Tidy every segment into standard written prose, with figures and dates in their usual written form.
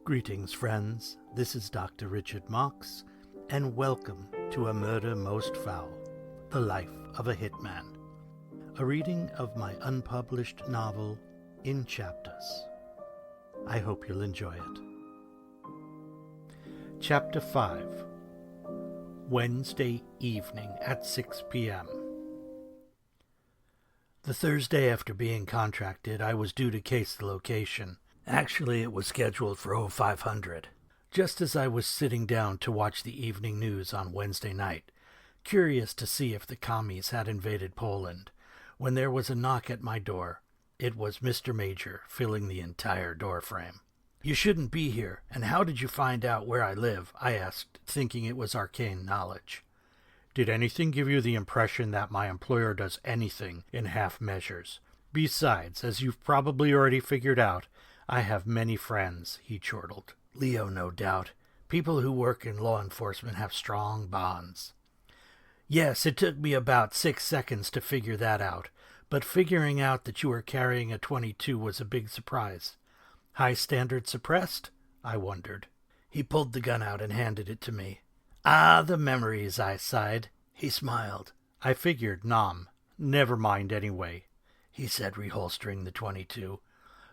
Greetings, friends. This is Dr. Richard Marks, and welcome to A Murder Most Foul, The Life of a Hitman, a reading of my unpublished novel in chapters. I hope you'll enjoy it. Chapter 5, Wednesday evening at 6 p.m. The Thursday after being contracted, I was due to case the location. Actually, it was scheduled for 0500. Just as I was sitting down to watch the evening news on Wednesday night, curious to see if the commies had invaded Poland, when there was a knock at my door. It was Mr. Major, filling the entire doorframe. "You shouldn't be here, and how did you find out where I live?" I asked, thinking it was arcane knowledge. "Did anything give you the impression that my employer does anything in half measures? Besides, as you've probably already figured out, I have many friends," he chortled. "Leo, no doubt. People who work in law enforcement have strong bonds." "Yes, it took me about 6 seconds to figure that out, but figuring out that you were carrying a .22 was a big surprise. High standard suppressed?" I wondered. He pulled the gun out and handed it to me. "Ah, the memories," I sighed. He smiled. "I figured, Nom. Never mind anyway," he said, reholstering the .22.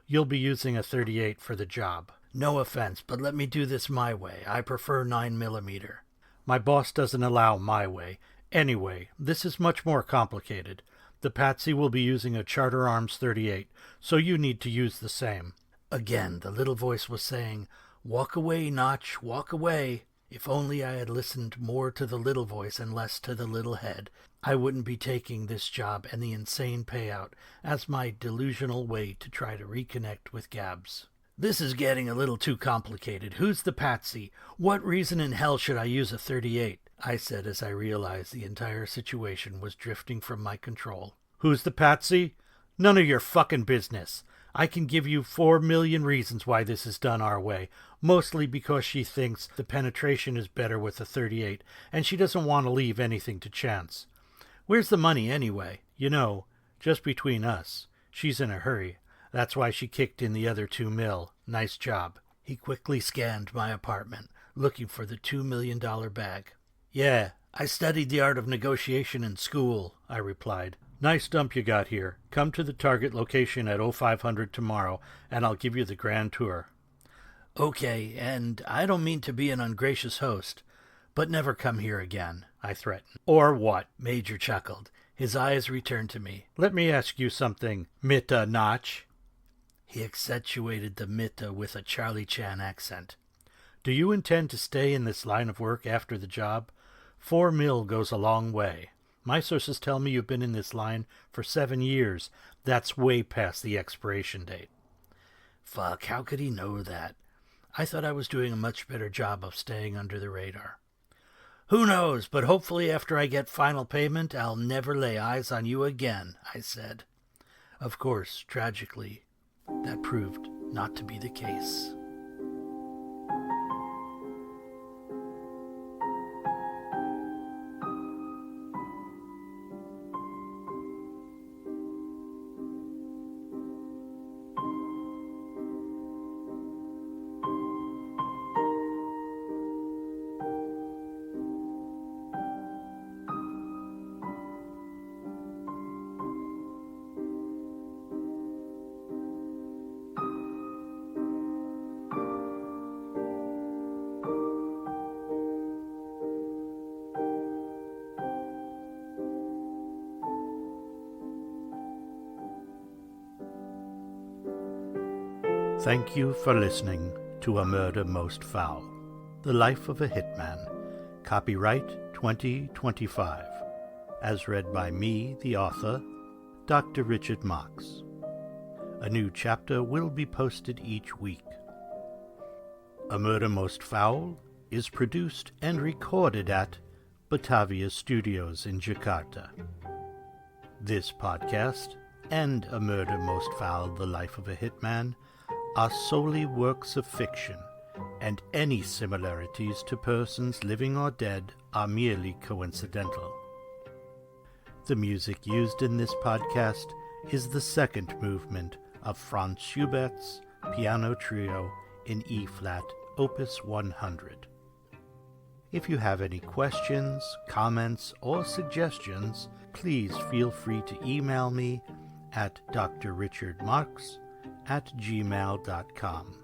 "You'll be using a .38 for the job. No offense, but let me do this my way. I prefer 9mm. My boss doesn't allow my way. Anyway, this is much more complicated. The patsy will be using a Charter Arms .38, so you need to use the same." Again, the little voice was saying, "Walk away, Notch, walk away." If only I had listened more to the little voice and less to the little head, I wouldn't be taking this job and the insane payout as my delusional way to try to reconnect with Gabs. "This is getting a little too complicated. Who's the patsy? What reason in hell should I use a .38? I said as I realized the entire situation was drifting from my control. "Who's the patsy? None of your fucking business. I can give you 4 million reasons why this is done our way, mostly because she thinks the penetration is better with a .38, and she doesn't want to leave anything to chance. Where's the money anyway? You know, just between us, she's in a hurry. That's why she kicked in the other 2 mil. Nice job." He quickly scanned my apartment, looking for the $2 million bag. "Yeah, I studied the art of negotiation in school," I replied. "Nice dump you got here. Come to the target location at 0500 tomorrow, and I'll give you the grand tour." "Okay, and I don't mean to be an ungracious host, but never come here again," I threatened. "Or what?" Major chuckled. His eyes returned to me. "Let me ask you something, Mitta Notch." He accentuated the Mitta with a Charlie Chan accent. "Do you intend to stay in this line of work after the job? 4 mil goes a long way. My sources tell me you've been in this line for 7 years. That's way past the expiration date." Fuck, how could he know that? I thought I was doing a much better job of staying under the radar. "Who knows, but hopefully after I get final payment, I'll never lay eyes on you again," I said. Of course, tragically, that proved not to be the case. Thank you for listening to A Murder Most Foul, The Life of a Hitman, copyright 2025, as read by me, the author, Dr. Richard Marks. A new chapter will be posted each week. A Murder Most Foul is produced and recorded at Batavia Studios in Jakarta. This podcast and A Murder Most Foul, The Life of a Hitman are solely works of fiction, and any similarities to persons living or dead are merely coincidental. The music used in this podcast is the second movement of Franz Schubert's piano trio in E-flat, Opus 100. If you have any questions, comments, or suggestions, please feel free to email me at drrichardmarks@gmail.com.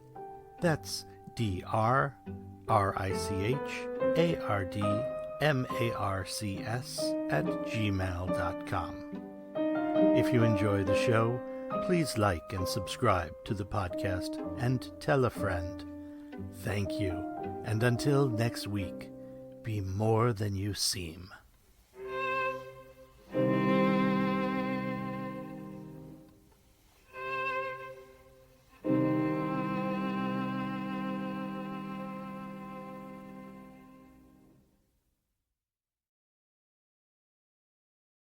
That's drrichardmarcs@gmail.com. If you enjoy the show, please like and subscribe to the podcast and tell a friend. Thank you, and until next week, be more than you seem.